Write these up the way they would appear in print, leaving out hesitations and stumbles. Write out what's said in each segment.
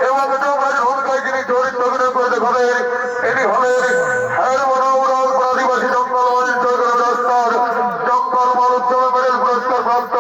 এবং যমরাজ ভূমিকায় যিনি চরিত্র অভিনয় করে দেখাবেন ইনি হলেন আদিবাসী জঙ্গল অঞ্চল রাস্তার জঙ্গল মহোৎসব মেডেল পুরস্কার প্রাপ্ত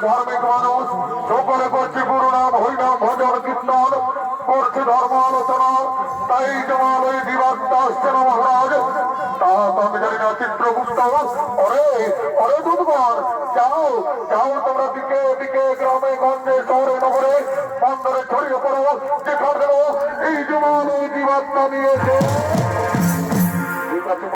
धार्मिक मानुष सकले करছে গুরু নাম হরিনাম ভজন কীর্তন করছে ধর্ম আলোচনা তাই জমাল ওই দিবাত্তা আসছেন মহারাজ তা আমি জানি না চিত্রগুপ্ত ওরে ওরে দুধগণ যাও যাও তোমরা দিকে দিকে গ্রামে গঞ্জে শহরে নগরে বন্দরে ছড়িয়ে পড়ো যেখানে এই জমাল ওই দিবাত্তা নিয়েছে ঠিক আছে।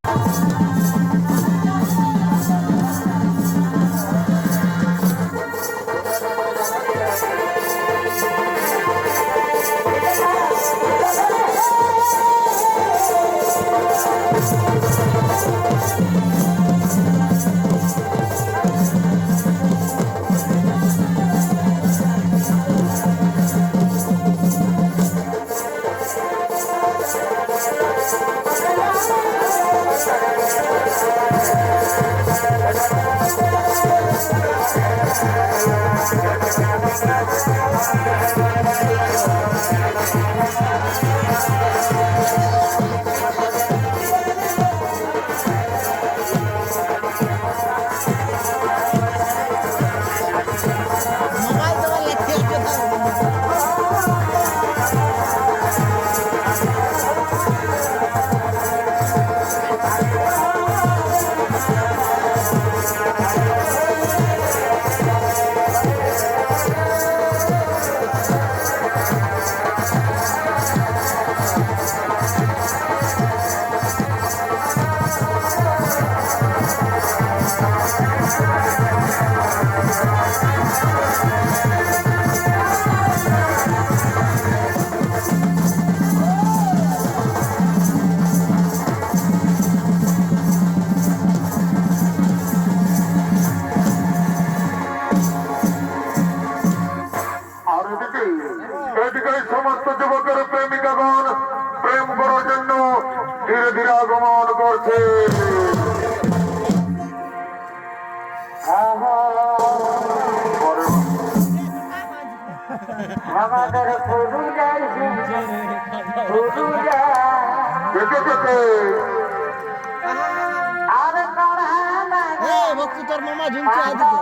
দেখছি তোর মামা ঝুলছে এদিকে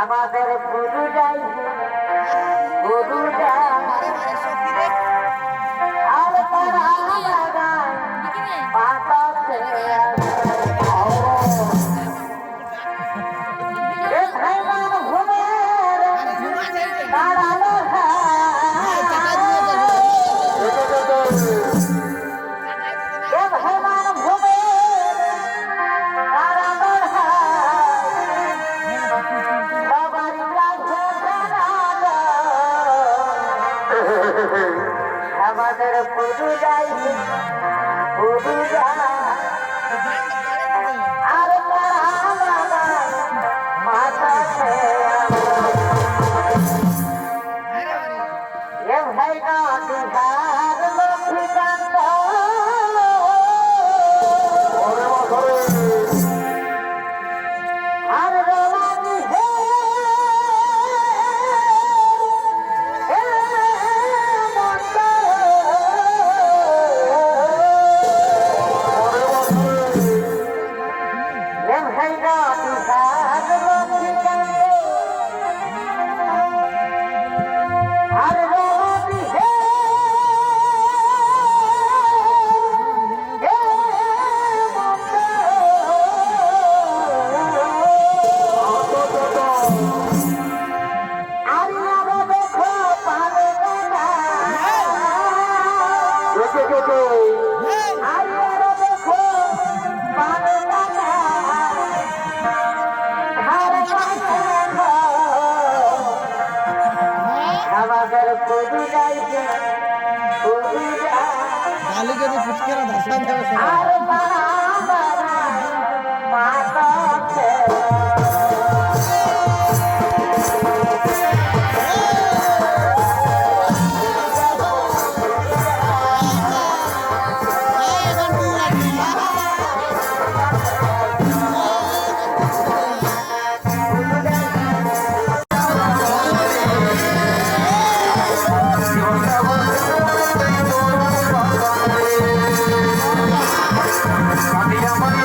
আমাদের গুরু যাই গুরু আর তারা লাগায় পাতাতে আমাদের পুরু যাই পুরু আর মাথাতে এ ভাই না বিহার লক্ষ্মীকান্ত আর রমানি হে আমাদের পুরু যাইছে পুরু গালি যদি ফুচকেরা দাসা দেবে আর মাতাতে আমি আমার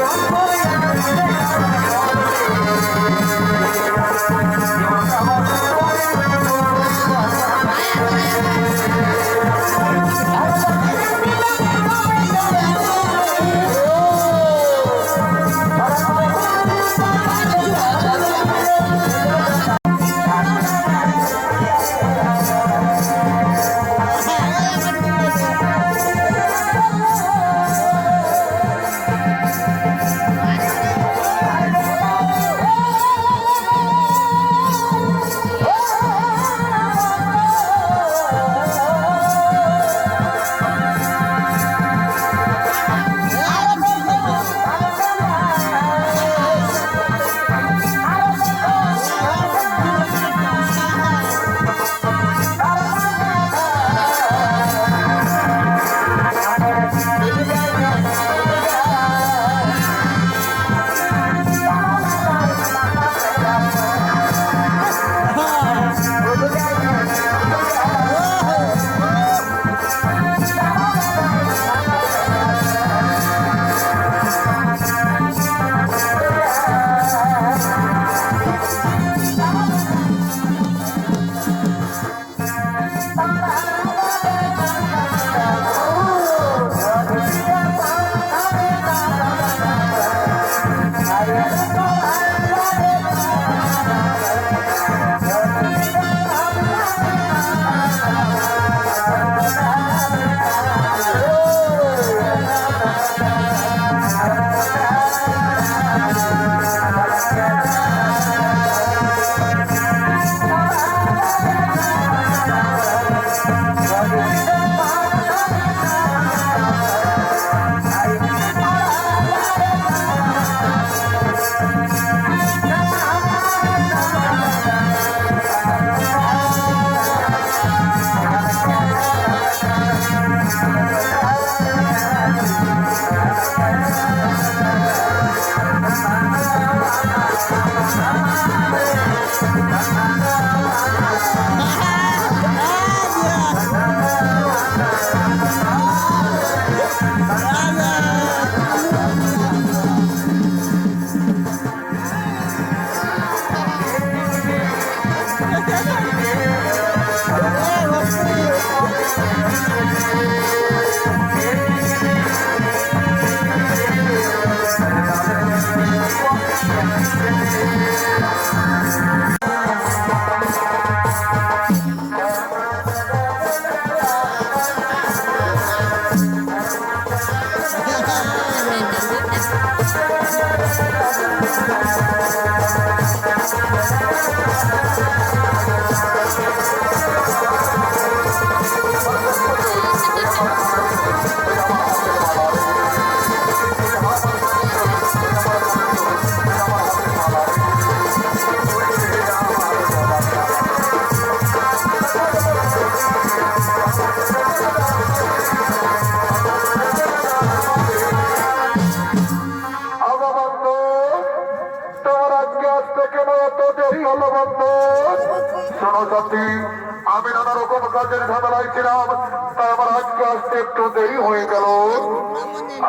কাজের ঝামেলায় ছিলাম, তাই আমার আজকে আসতে একটু দেরি হয়ে গেল।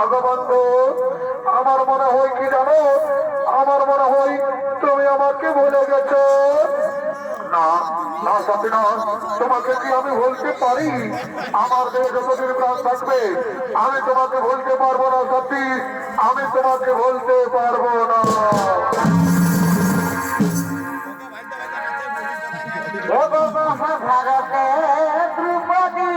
আগো বন্ধু, আমার মনে হয় কি জানো, আমার মনে হয় তুমি আমাকে ভুলে গেছো। না না সতীনা, তোমাকে কি আমি বলতে পারি? আমার দেহ যতদিন প্রাণ থাকবে আমি তোমাকে বলতে পারবো না সত্যি, আমি তোমাকে বলতে পারবো না। মহাভারতে দ্রৌপদী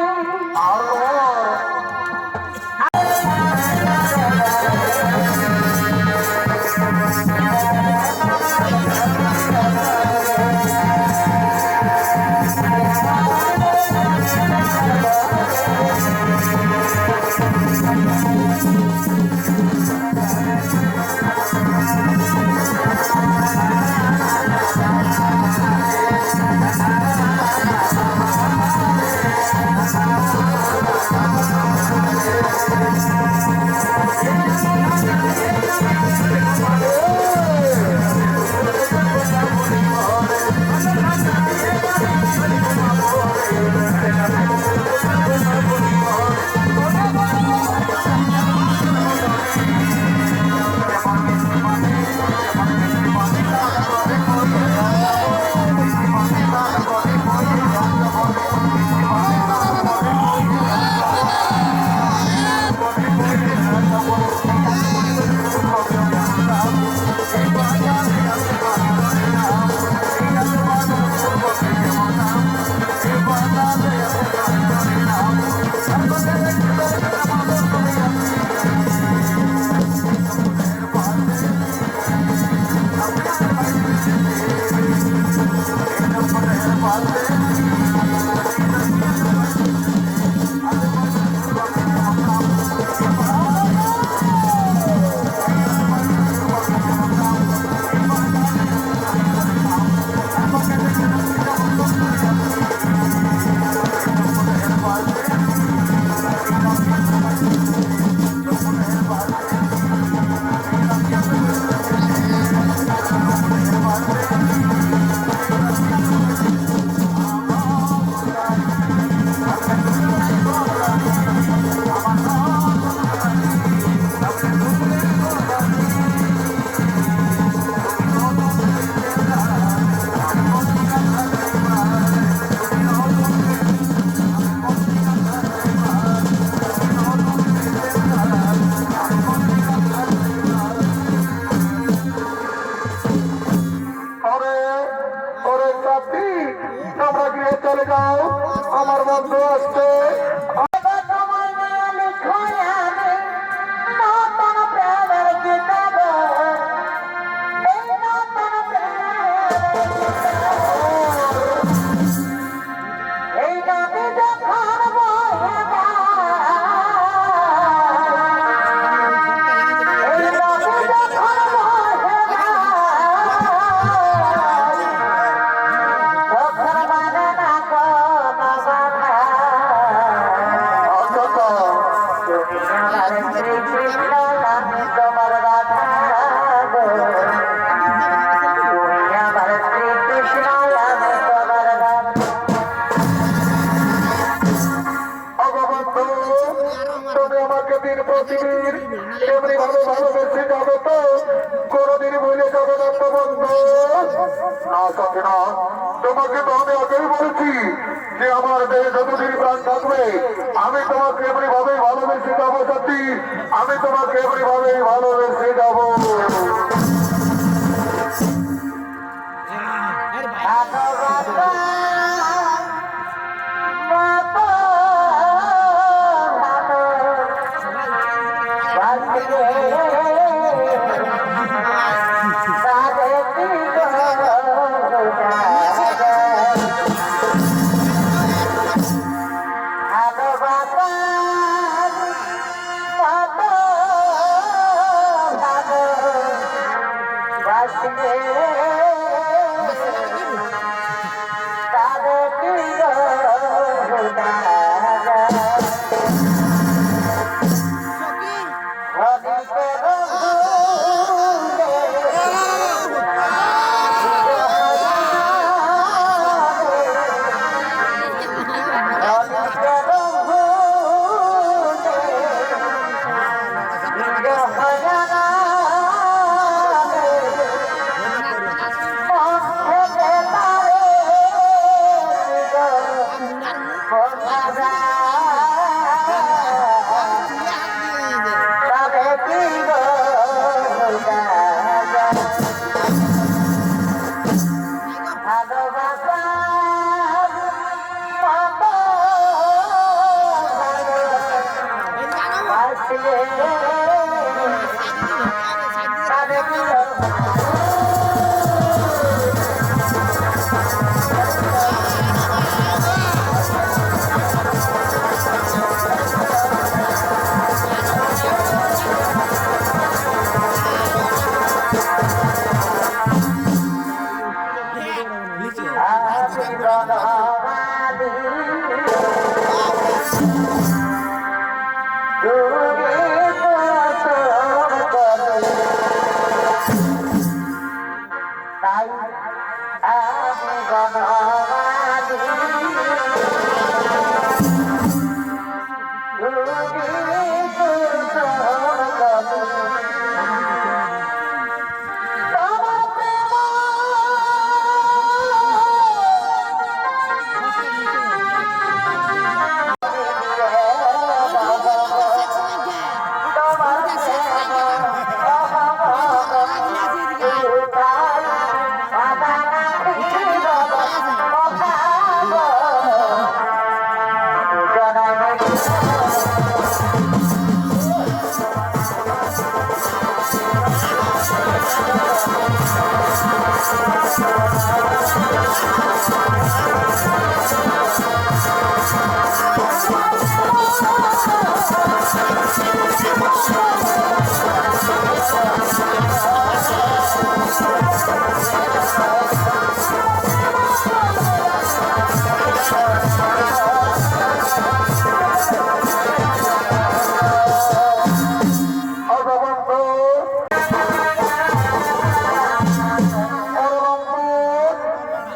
তোমরা গৃহে চলে যাও, আমার বন্ধু আসছে। তুমি আমাকে দিন প্রতিদিন এমনি ভাবে ভালোবেসে যাবে তো, কোনদিন ভুলে যাবে না তো বন্ধু? না সত্যি না, তোমাকে তো আমি আগেই বলেছি যে আমার দেহে যতদিন প্রাণ থাকবে আমি তোমাকে এমনি ভাবেই ভালোবেসে যাবো সত্যি, আমি তোমাকে এমনি ভাবেই ভালোবেসে যাবো।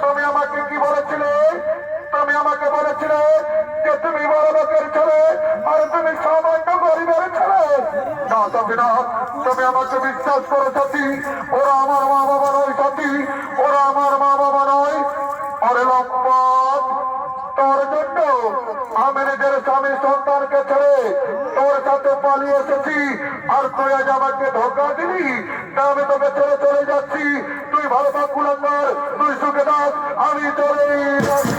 তুমি আমাকে কি বলেছিলে? তুমি আমাকে বলেছিলে যে তুমি বড় লোকের ছেলে আর তুমি সামান্য গরিবের ছেলে। না তবে না, তুমি আমাকে বিশ্বাস করো সাথী, ওরা আমার মা বাবা নয় সাথী, ওরা আমার মা বাবা নয়। আরে লম্পট, তোর জন্য আমি নিজের স্বামী সন্তানকে ছেড়ে তোর সাথে পালিয়ে এসেছি, আর তুই আজ আমাকে ধোকা দিলি। তা আমি তোকে ছেড়ে চলে যাচ্ছি। তুই ভালো থাক কুলাঙ্গার, তুই সুখে থাক, আমি চলে যাচ্ছি।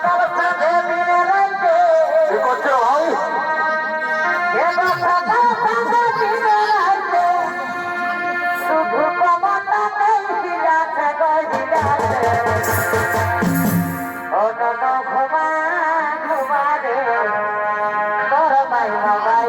সকাল সাথে দিনে রাইতে কি করছে ভাই? এবার সকাল সাথে দিনে রাইতে শুধু কমতা নেই হিলাতে গো হিলাতে ও নন ঘুমা ঘুমা রে তোর মাই বাবাই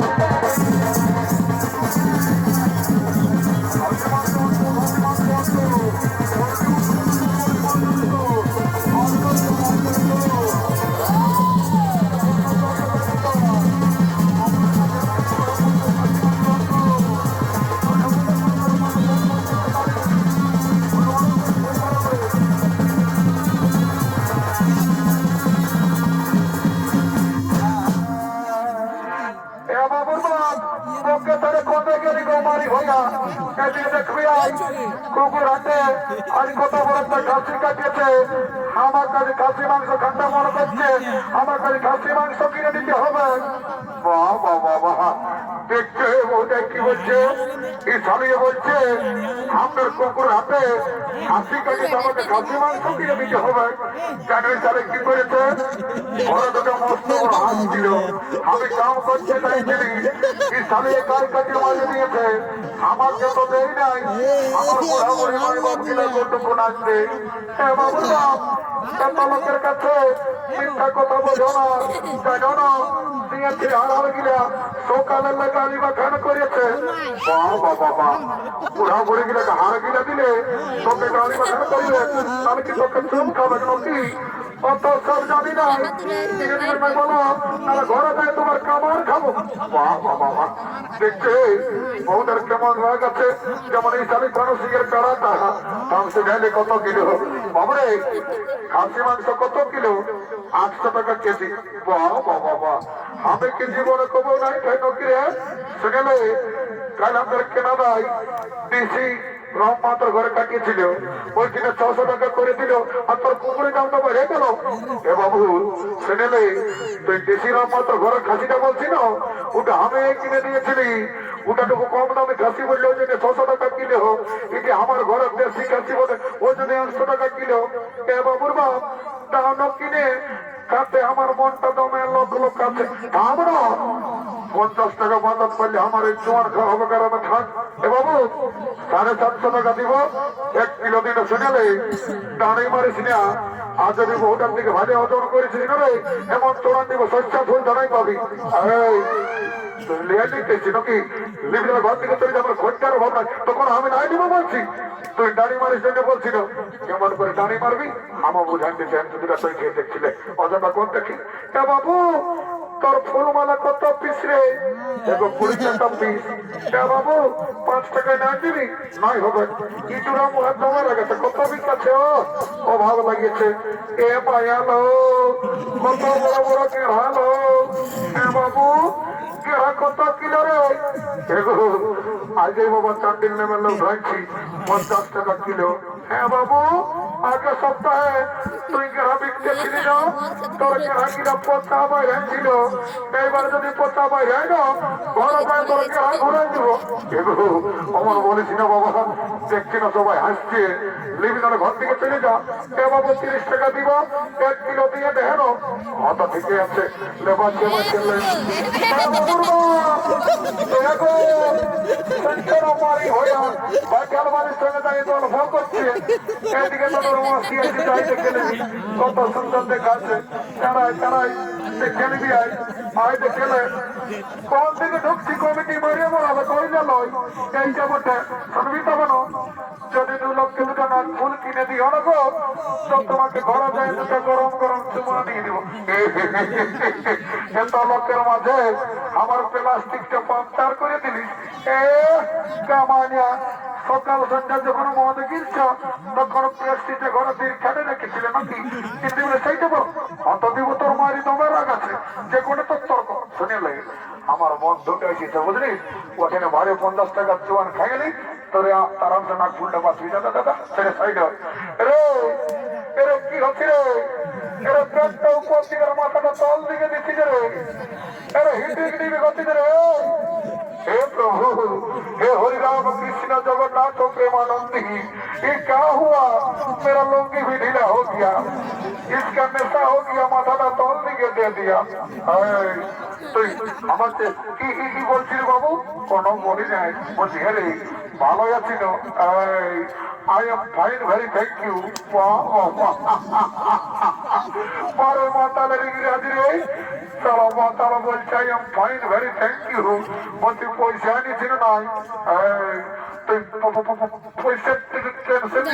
এ বাবুর বাপ, তোকে তারে কবে গেলি গো মারি হইয়া? এদিকে দেখবি আই, কুকুর হাটে আজ কত বড় একটা খাসি কাটিয়েছে। আমার কাছে খাসি মাংস খাটা মনে করছে, আমার কাছে খাসি মাংস কিনে দিতে হবে। বাহ বাহ বাহ বাহ, দেখছে ওটা কি বলছে? এই সালিয়ে বলছে আপনার কুকুর হাটে খাসি কাটিয়ে আমাকে খাসি মাংস কিনে দিতে হবে। জানেন সালে কি করেছে? ওরা দুটো মস্ত বড় হাত ছিল, আমি কাম করছে তাই ছিলি, এই সালিয়ে কাল কাটিয়ে মাঝে দিয়েছে, আমাকে তো দেই নাই। আমার বুড়া বুড়ি মাই বাপ কিনা কতটুকু আসবে? বাবুর বাপ, এত লোকের কাছে মিথ্যা কথা বোঝো না, জানো না দিয়েছে হারার গিলা সকালের লেগে আলিবা খান করেছে। বাহ বাহ বাবা, বুড়া বুড়ি গিলাকে হার গিলা দিলে তোকে আলিবা খান করিবে, তাহলে কি তোকে চুপ খাবে নাকি? অত সব জানি না, বলো তাহলে ঘরে যায় তোমার কামার খাবো। বাহ বাহ বাবা, দেখছে বউদের কেমন রাগ আছে, যেমন এই শালিক মানসিকের কারাটা মাংস গেলে কত কিলো বাবরে, খাসি মাংস কত কিলো? 800 টাকা কেজি। বাহ বাহ বাবা, আমি কি জীবনে কবো নাই কেন কিরে? শুনেলে কাল আমাদের কেনা দেয় ডিসি রম মাত্র ঘরে কাটিয়েছিল, ওই দিনে 600 টাকা করে দিল, আর তোর কুকুরের দামটা বেড়ে গেল। এ বাবু শুনেলে তুই ডিসি রম মাত্র ঘরে খাসিটা বলছি না, ওটা আমি কিনে দিয়েছিলি, ওটাটুকু কম দামে খাসি বললে ওই জন্য 600 টাকা কিলো, এটি আমার ঘরের দেশি খাসি বলে ওই জন্য 800 টাকা কিলো। এ বাবুর বাপ, দাম কিনে খাতে আমার মনটা দমে লোক লোক আছে। আমরা 50 টাকা বাজার পাইলে আমার এই জোয়ার খাওয়া হবে কারণে থাক। এ বাবু 750 টাকা দিব, 1 কিলো দিনে শুনেলে দাঁড়িয়ে মারিস না। আর যদি বহুটার দিকে ভালো ওজন করেছিস না রে, এমন চোরান দিব শস্যা ফুল দাঁড়াই পাবি। ঘর থেকে তুই আমার খোঁজকার অভাব নাই, তখন আমি নাই দিব বলছি, তুই দাড়ি মারিস জন্য বলছিল কেমন করে দাড়ি মারবি আমার বুঝান দিতে দুটা তুই খেয়ে দেখছিলে অজানা কোন দেখি। বাবু তোর ফুলমালা কত পিস রে? দেখো 20 টাকা পিস। বাবু 5 টাকায় না দিবি? নাই হবে। ইটুরা মুহার জমা লাগাচ্ছে, কত পিস আছে? ও ভালো লাগিয়েছে। এ পায়ালো কত বড় বড় কেড়ালো। বাবু কেড়া কত কিলো রে? আগে বাবা চান্ডিল নেমে লোক ধরছি 50 টাকা কিলো। হ্যাঁ বাবু, আগে সপ্তাহে তুই কেড়া বিকতে ছিলি না, তোর কেড়া কিনা পোচা বাইরে ছিল, এইবারে যদি পোচা বাইরে না ঘরে যায় তোর কেড়া ঘুরে দিব। আমার বলেছি না বাবা, দেখছি না সবাই হাসছে, লিবিনার ঘর থেকে চলে যা। এ বাবু 30 টাকা দিব, 1 কিলো দিয়ে দেখেন হতা ঠিকই আছে। লেবার সেবা ছেলে কত সুন্দর দেখাচ্ছে, খেলবি আয় খেলে কোন থেকে ঢুকছি কমিটি মারিয়ে মরাবে কইলে লয় এই যাবটে শুনবি তবে না। যদি 2 লক্ষ 2টা নাক ফুল কিনে দিও না গো, তো তোমাকে ঘরে যায় 2টা গরম গরম চুমা দিয়ে দিব। এত লোকের মাঝে আমার প্লাস্টিকটা পাম্পচার করে দিলিস। এ কামানিয়া, সকাল সন্ধ্যা যখন মদ কিনছ তখন প্লাস্টিকটা ঘরে দিয়ে খেটে রেখেছিলে নাকি? কিন্তু সেই দেবো অত দিব, তোর মারি দমে রাগ আছে, যে কোনো তোর তর্ক শুনে লাগে। আমার মন দুটো এসেছে বুঝলি, ওখানে ভারে 50 টাকা চুয়ান খাই গেলি, তোরে আরামসে নাক ফুলটা বাঁচবি। দাদা দাদা ছেড়ে সাইড রে, এর কি হচ্ছে রে? এর পেটটা উপর দিকে মাথাটা তল দিকে দিচ্ছি রে, এর হিটিক দিকে গতিতে রে। हे प्रभु, हे हरि राम कृष्ण जगन्नाथ प्रेमानंदी, ये क्या हुआ? मेरा लुंगी भी ढीला हो गया। इसका नशा हो गया माथाটা তল দিকে দিয়ে দিয়া তুই আমাকে কি বলছিস বাবু কোনো বলি নাই বলছি হ্যাঁ রে ভালো আছি তো I am fine, very thank you. Paro matala ringiraji re, chalo matala bolche I am fine, very thank you. Bolchi poisa ani chino nai. তুই পয়সা টেনশন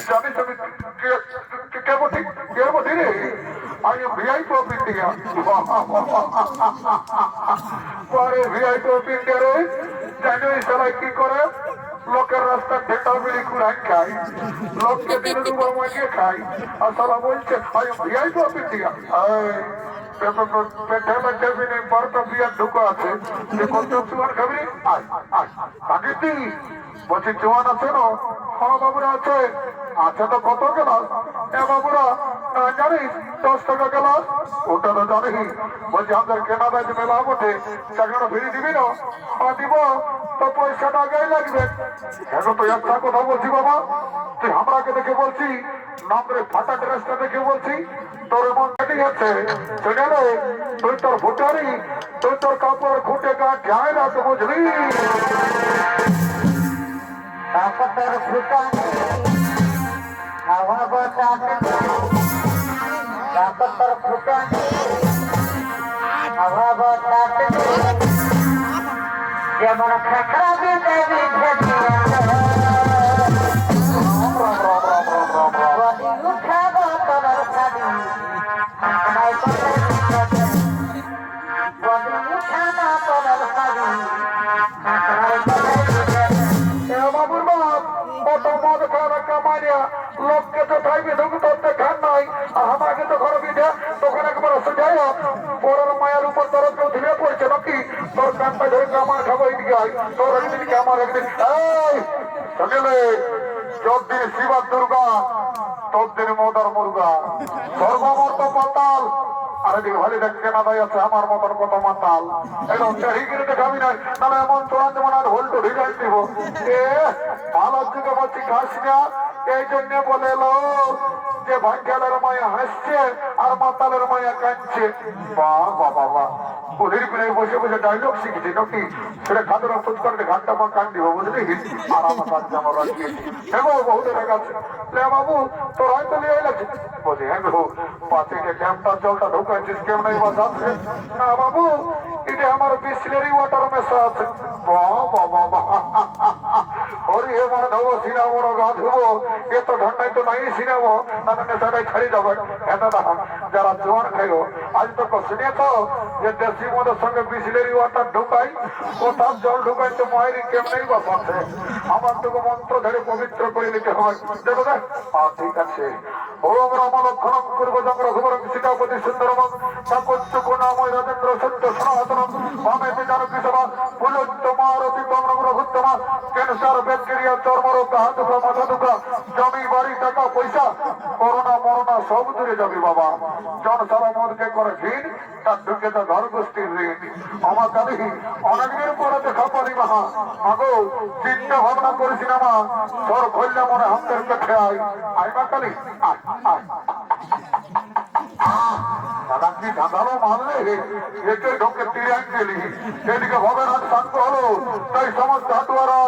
জানিস আমি কেবল ঠিক কেবল রে I am VIP of India পরে ভিআইপি অফ ইন্ডিয়া রে জানো সবাই কি করে লোকের রাস্তা ঠেটা বিড়ি কুড়াই খাই লোককে দিনে দুবার মাগিয়ে খাই আর সারা বলছে I am VIP of India পেটে মধ্যে বিনে বড়টা বিয়ার ঢুকো আছে যে কত চুয়ার খাবি আয় আয় কাকিতি বলছি চুয়ান আছে না হ্যাঁ বাবুরা আছে আচ্ছা তো কত গেলাস এ বাবুরা না জানিস 10 টাকা গেলাস ওটা তো জানি বলছি আমাদের কেনা ব্যাগ মেলা বটে চাকরিটা ফিরে দিবি না হ্যাঁ দিব তো পয়সাটা আগেই লাগবে এখন তো একটা কথা বলছি বাবা তুই আমরাকে দেখে বলছি নামরে ফাটা ড্রেসটা দেখে বলছি তোর মন কেটে গেছে সেখানে তুই তোর ভুটারি তুই তোর কাপড় খুঁটে গা ঢায় না তো বুঝলি কাপড় ফুটানি হাওয়া বাতাসে কাপড় ফুটানি হাওয়া বাতাসে যেমন খাখরা দিতে বিধে বডি উঠাবো তোমার খালি বডি উঠাবো তোমার খালি বাবুর বাপ কত মদ খাওয়া কামাইয়া লোককে তো খাইবে তোকে তোরতে খান নাই আর আমাকে তো ঘরে বিধে তখন একবার সোজাই পরের মায়ের উপর তোর কেউ ধীরে পড়ছে নাকি তোর কানটা ধরে আমার খাবো এদিকে আয় তোর একদিনকে আমার একদিন এই সকালে যতদিন শিবা দুর্গা ততদিন মদার মুর্গা সর্বমর্ত পাতাল আর এদিকে ভালো দেখতে না দায় আছে আমার মতন কত মাতাল একদম চারিগিরি দেখাবি নাই তাহলে এমন চোরান যেমন আর হোল্টো ঢিকাই দিব ভালো যুগে বলছি খাস না এই জন্য বলে লোক যে ভাগ্যালের মায়া হাসছে আর মাতালের মায়া কাঁদছে বাহ বাবা বাহ পুলির পিড়ে বসে বসে ডায়লগ শিখেছি নাকি সেটা খাদের অস্ত করতে ঘাটটা মা কান দিব বুঝলি আর আমার কাছে আমার রাখিয়েছি হ্যাঁ বহু দেখা গেছে বাবু তোর হয়তো নিয়ে এলেছে বলি হ্যাঁ গো পাঁচে ড্যামটার জলটা ঢুকাইছিস কেমন বাস আছে না বাবু এটা আমার বিসলেরি ওয়াটার মেশা আছে হরি হে মাধব সিনাবো গা ধুবো এত ঠান্ডায় তো নাই সিনাবো তাদের নেশাটাই ছাড়ি যাবে এটা যারা জোয়ান খাইলো আজ তো শুনিয়েছ যে দেশি মদের সঙ্গে বিসলেরি ওয়াটার ঢুকাই কোথাও জল ঢুকাই তো মায়েরই কেমনেই বাস আছে আমার তোকে মন্ত্র ধরে পবিত্র করে নিতে হয় দেখো দেখ ঠিক আছে ওম রাম লক্ষণম পূর্ব চক্র শুভরম সীতাপতি সুন্দরম সাকোচ্চ নাময় রাজেন্দ্র সত্য সনাতনম বামেতে জানকী সভা পুলোত্তমা রতিতম রঘুত্তমা ক্যান্সার ব্যাকটেরিয়া চর্মরোগ হাত দুঃখ মাথা দুঃখ জমি বাড়ি টাকা পয়সা করোনা মরোনা সব দূরে যাবে বাবা জন সারা মদকে করে ঘিন তার ঢুকে তো ঘর গোষ্ঠীর ঋণ আমার জানি অনেকদিন পরে দেখা পারি মাহা মাগো চিন্তা ভাবনা করেছি না মা তোর খোললে মনে হাতের কাছে আয় আইবা কালি আয় আয় দাদা কি ধাঁধালো মারলে এতে ঢোকে তীরাঞ্জলি এদিকে ভবের শান্ত হলো তাই সমস্ত হাটুয়ারা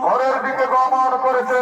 ঘরের দিকে গমন করেছে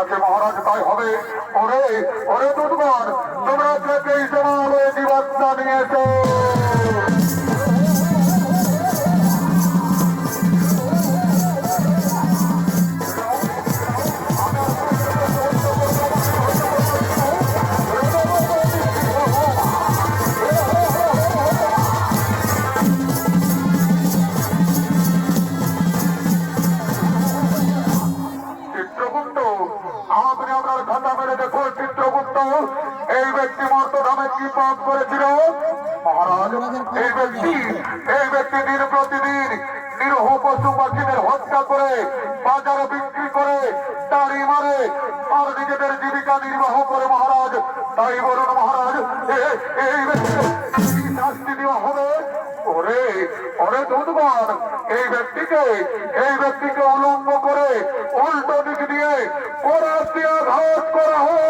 আছে মহারাজ তাই হবে। ওরে ওরে দুধগণ, তোমরা থেকেই জমালয়ে জীবাত্মা নিয়েছো। চিত্রগুপ্ত, আপনি আপনার খাতা মেরে দেখুন চিত্রগুপ্ত, এই ব্যক্তি মর্তধামে কি পাপ করেছিল? মহারাজ, এই ব্যক্তি দিন প্রতিদিন নিরহ পশু পাখিদের হত্যা করে বাজারে বিক্রি করে তাড়ি মারে আর নিজেদের জীবিকা নির্বাহ করে মহারাজ। তাই বলুন মহারাজ, এই ব্যক্তিকে কি শাস্তি দেওয়া হবে? ওরে ওরে দুধগণ, এই ব্যক্তিকে উলঙ্গ করে উল্টো দিক দিয়ে করাত দিয়ে আঘাত করা হয়।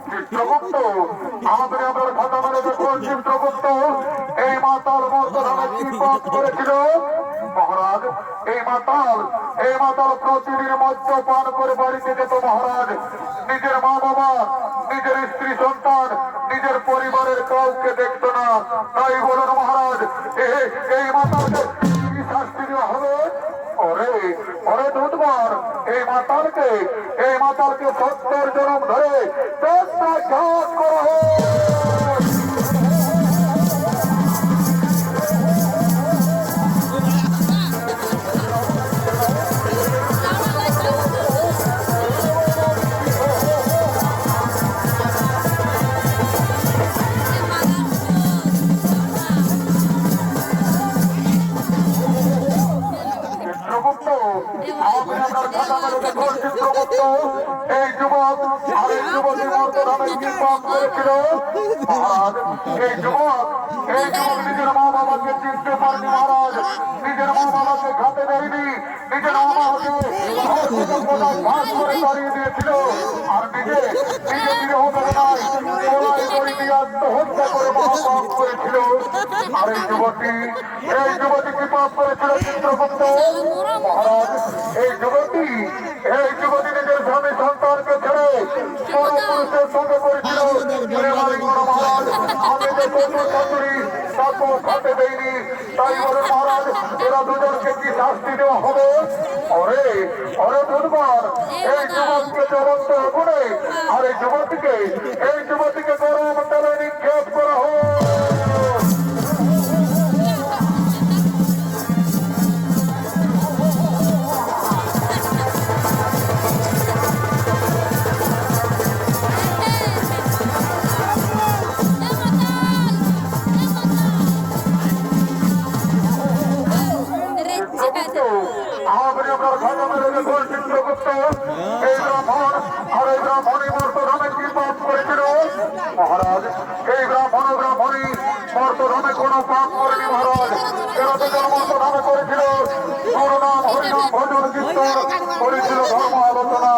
চিত্রগুপ্ত, আমাদের আপনার খাতা মানে দেখুন চিত্রগুপ্ত, এই মাতাল মর্তধামে কি পাপ করেছিল? মহারাজ, এই মাতাল প্রতিদিন মদ্যপান করে বাড়িতে যেত মহারাজ। নিজের মা বাবা, নিজের স্ত্রী সন্তান, নিজের পরিবারের কাউকে দেখতো না। তাই বলুন মহারাজ, এই মাতালকে কি শাস্তি দেওয়া হবে? ওরে ওরে দুধগণ, এই মাতালকে 70 জনম ধরে ঘাত করা হোক। চিত্রগুপ্ত, আপনি আপনার খাতা মেরে দেখুন চিত্রগুপ্ত, এই যুবক আর এই যুবতী মর্তধামে কি পাপ করেছিল? মহারাজ, এই যুবক নিজের মা বাবাকে চিনতে পারেনি মহারাজ। নিজের মা বাবাকে খাতে দেয়নি, নিজের মা বাবাকে ঘাস করে দাঁড়িয়ে দিয়েছিল আর নিজে বিরহ বেদনায় গলায় দড়ি দিয়ে আত্মহত্যা করে মহাপাপ করেছিল। আর এই যুবতী কি পাপ করেছিল চিত্রগুপ্ত? মহারাজ, এই যুবতী নিজের স্বামী সন্তানকে ছেড়ে পরপুরুষের সঙ্গে করেছিল। মহারাজ, আমি যে শ্বশুর শাশুড়ি তাকে খাতে দেয়নি। তাই বলে মহারাজ, এরা দুজনকে কি শাস্তি দেওয়া হবে? ওরে ওরে দুর্বার, এই যুবককে জ্বলন্ত আগুনে আর এই যুবতীকে গরম তেলে নিক্ষেপ করা হোক। আপনি আপনার খাতা মেরে দেখুন চিত্রগুপ্ত, এই ব্রাহ্মণ আর এই ব্রাহ্মণী মর্তধামে কি পাপ করেছিল? মহারাজ, এই ব্রাহ্মণী মর্তধামে কোনো পাপ করেনি মহারাজ। এরা দুজন মর্তধামে করেছিল গুরুনাম হরিনাম ভজন কীর্তন করেছিল, ধর্ম আলোচনা।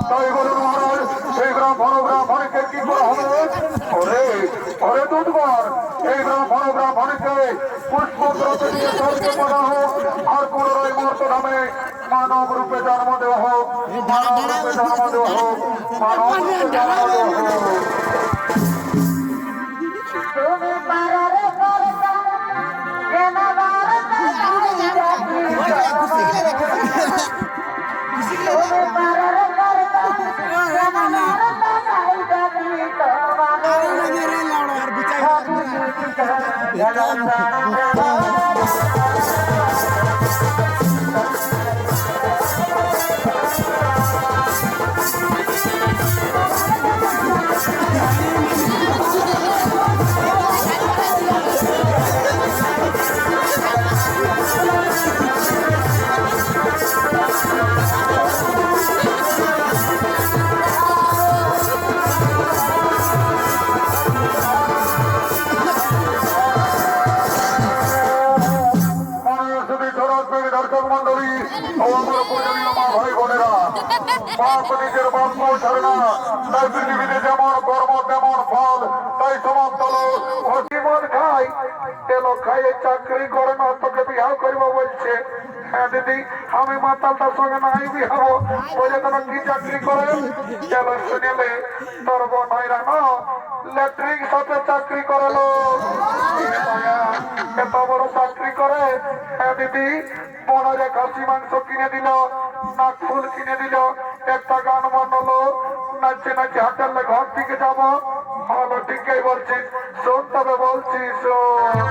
তাই বলুন মহারাজ, এই ব্রাহ্মণীকে কি করা হবে? ওরে ওরে দুধগণ, এই ব্রাহ্মণীকে পুষ্পদ্রব্য দিয়ে স্বর্গে পাঠা হোক আর পুনরায় মর্তধামে মানব রূপে জন্ম দেওয়া হোক। তুমি পারার করতা জেনাবার তুমি পারার করতা ও আমার পূজনীয় মা ভাই বোনেরা, বাপ নিজের বাপ ছাড়ে না, তাই পৃথিবীতে যেমন কর্ম তেমন ফল, তাই সমাপ্ত ও জীবন খাই তেল খাইয়ে চাকরি করে না, তোকে বিবাহ করব বলছে। হ্যাঁ দিদি, আমি মাতালটার সঙ্গে নাই বিহাবো বলে তোরা কি চাকরি করে? চল শুনিলে তোর বোন হইরা না ইলেকট্রিক সাথে চাকরি করালো, এত বড় চাকরি করে। হ্যাঁ দিদি, বোনারে খাসি মাংস কিনে দিল, নাক ফুল কিনে দিল, একটা গান বানালো, নাচে নাচে হাঁটালে ঘর থেকে যাবো। ভালো ঠিকই বলছিস, শোন তবে বলছিস শোন।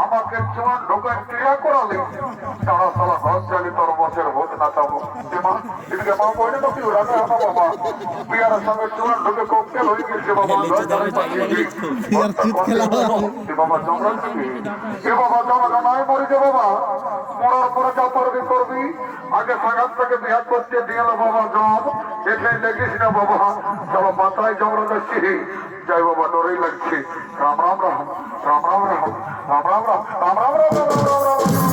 আমাকে চুয়ান ঢোকায় ক্রিয়া করালে তারা সালা ঘর চালি তোর বসের ভোজ নাচাবো। মা এদিকে মা বইনে তো কেউ রাখা হতো বাবা, বিয়ারের সঙ্গে চুয়ান ঢুকে ককটেল হয়ে গেছে বাবা। ঘর চালি বাবা জমরা এ বাবা জমা নাই মরিছে বাবা, মরার পরে যা পারবি করবি, আগে সাগাত থেকে বিহার করতে দিয়ে বাবা জম এখানে দেখিস না বাবা। চলো মাথায় জমরা যাচ্ছি, যাই বাবা, ডরেই লাগছে। রাম রাম রাম রাম রাম রাম রাম রাম রাম রাম রাম রাম রাম রাম রাম।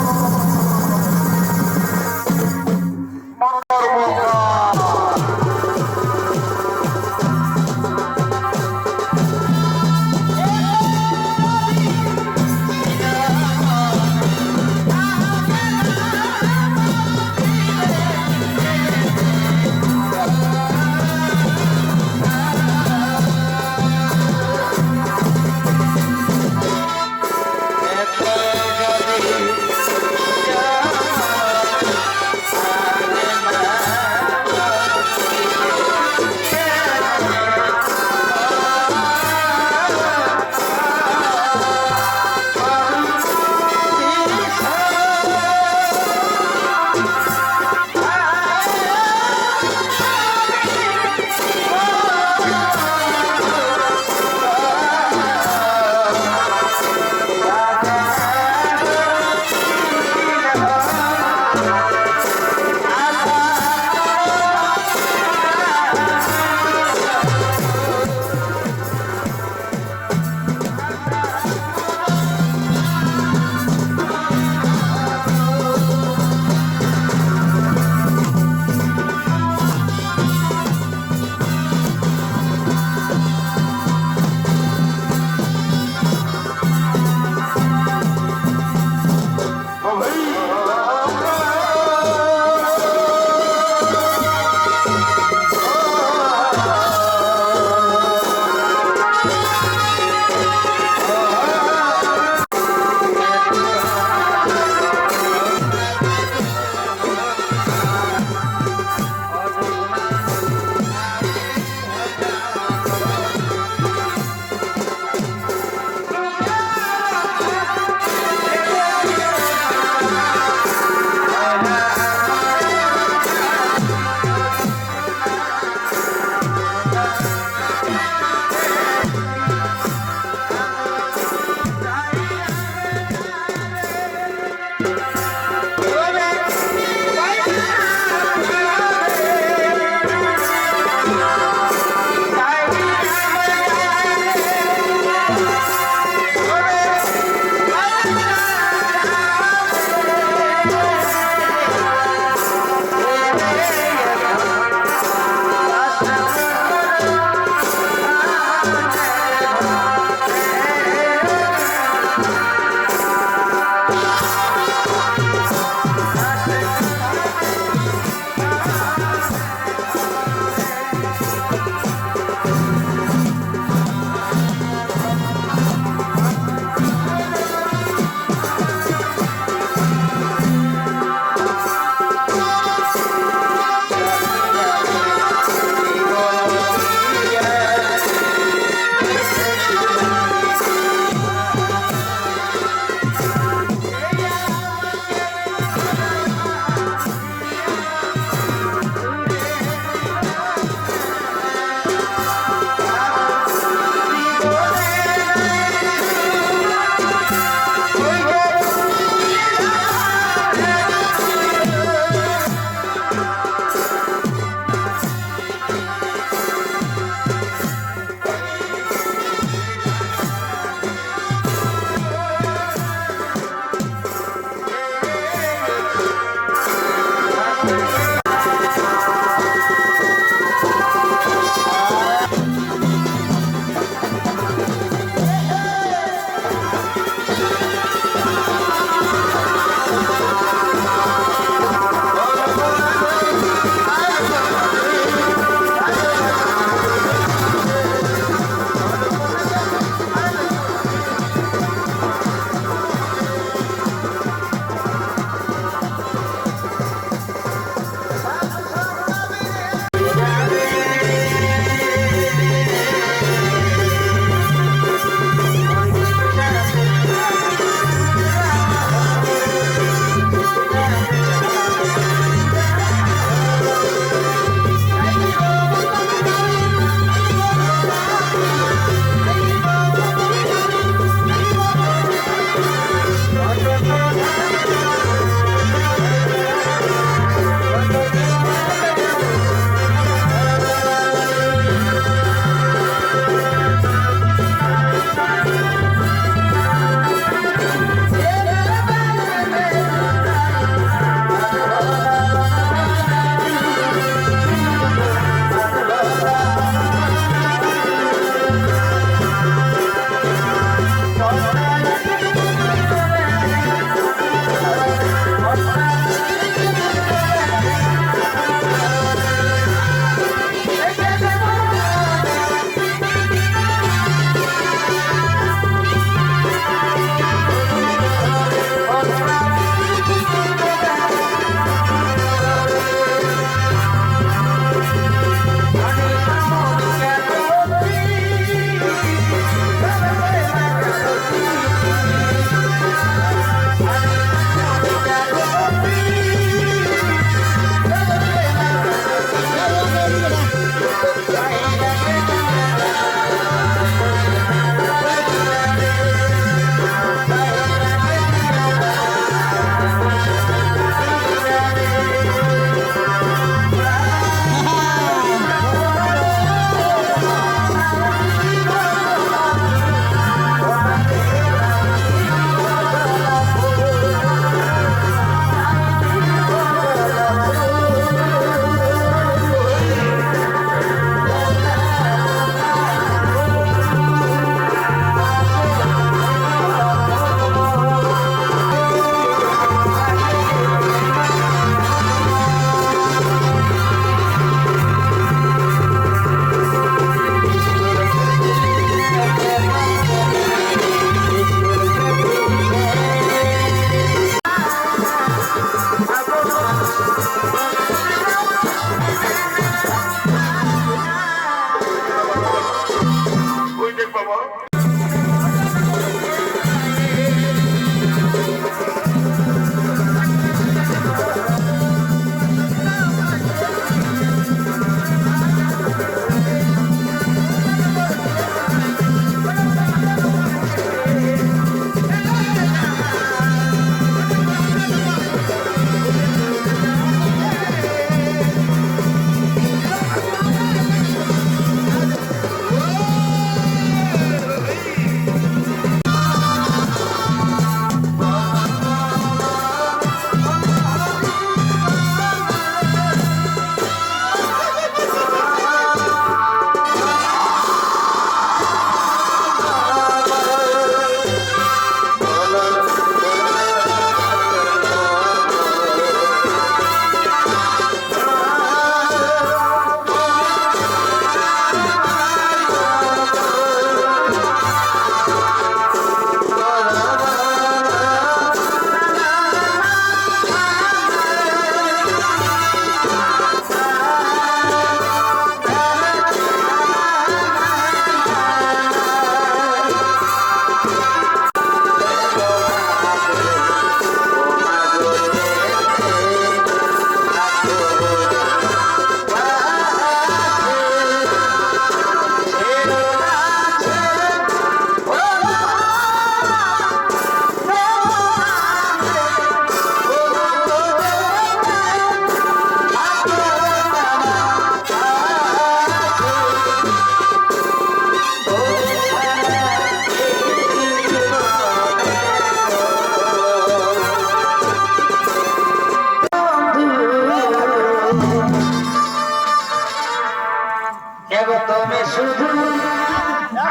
তুমি শুধু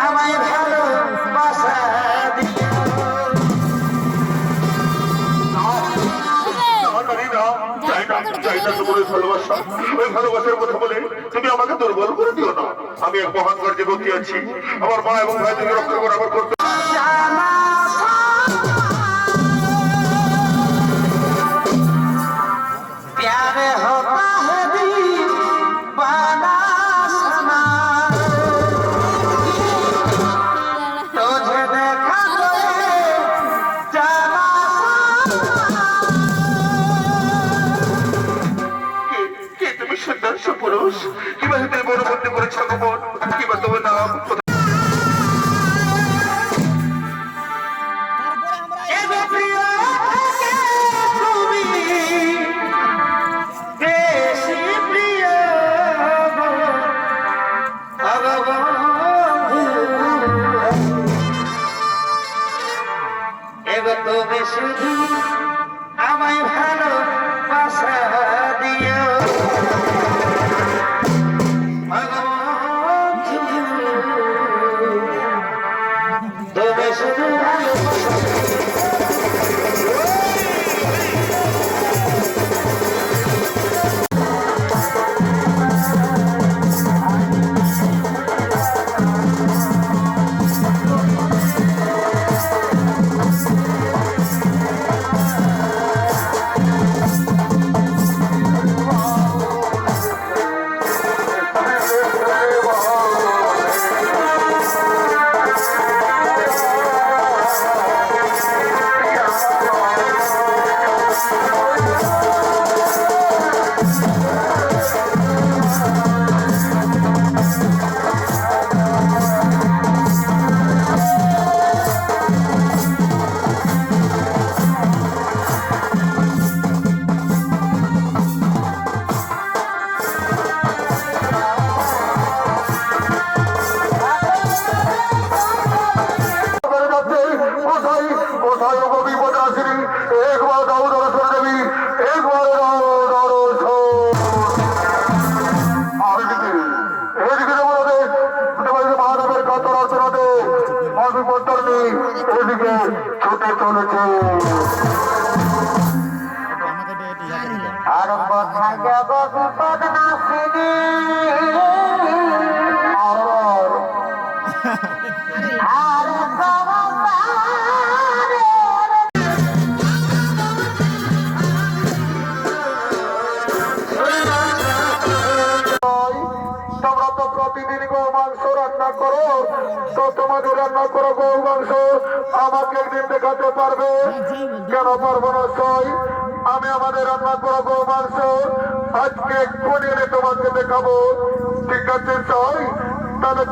আমায় ভালোবাসা দিও ওই ভালোবাসার কথা বলে তুমি আমাকে দুর্বল করে দিও না। আমি এক মহান কার্যে গতি আছি, আমার মা এবং ভাই থেকে রক্ষা করে আমার করতে। प्यार होता है दीवाना समा तुझे देखा तो जाना কে তুমি সুন্দর সুপুরুষ, কিংবা তুমি বড় বন্ধু করেছ গোপন, কিংবা তোমার নাম এগো প্রিয় তুমি বেশি প্রিয় এগো তুমি শুধু আমায় ভালোবাসা দিও তুমি শুধু ভালোবাসা এদিকে ছুটে চলেছে। আর কোথায় যাব বিপদ নাসিনী আর তোমরা তো প্রতিদিন গো মাংস রান্না করো, তো তোমাদের রান্না করো গো মাংস আমাকে একদিন দেখাতে পারবে? কেন পারবো না সই? আমি আমাদের রান্না করো গো মাংস আজকে এক্ষুনি এনে তোমাকে দেখাবো, ঠিক আছে সই? তাহলে